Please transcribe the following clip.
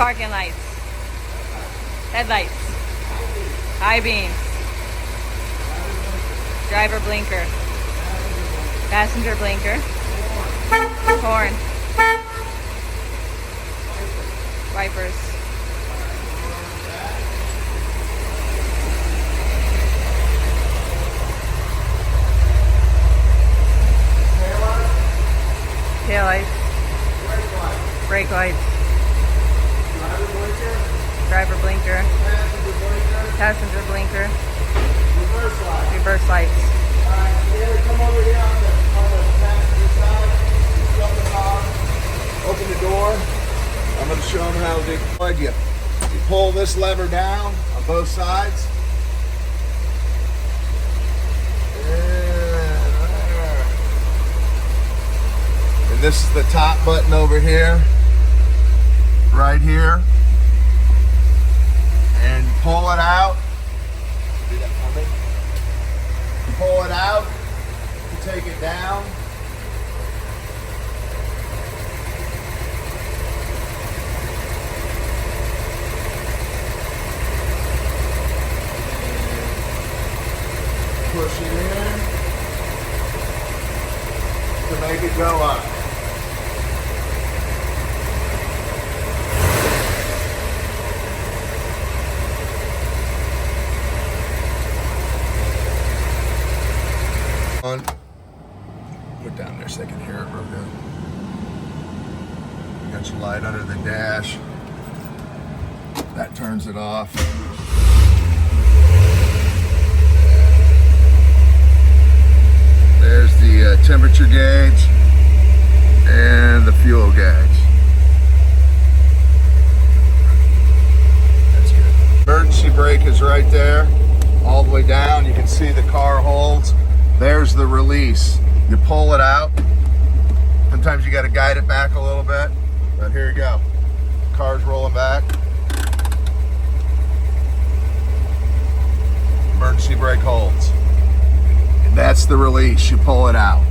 Parking lights. Headlights. High beams. Driver blinker. Passenger blinker. Horn. Wipers. Tail lights. Brake lights. Driver blinker. Passenger blinker. Reverse lights. Come over here on the passenger side. Stop the car. Open the door. I'm going to show them how to plug you. You pull this lever down on both sides. And this is the top button over here. Right here. And pull it out. See that coming? Pull it out. You take it down. Push it in to make it go up. Put down there so I can hear it real good. Got your light under the dash. That turns it off. There's the temperature gauge and the fuel gauge. That's good. Emergency brake is right there. All the way down, you can see the car holds. There's the release. You pull it out. Sometimes you got to guide it back a little bit, but here you go. Car's rolling back. Emergency brake holds. And that's the release. You pull it out.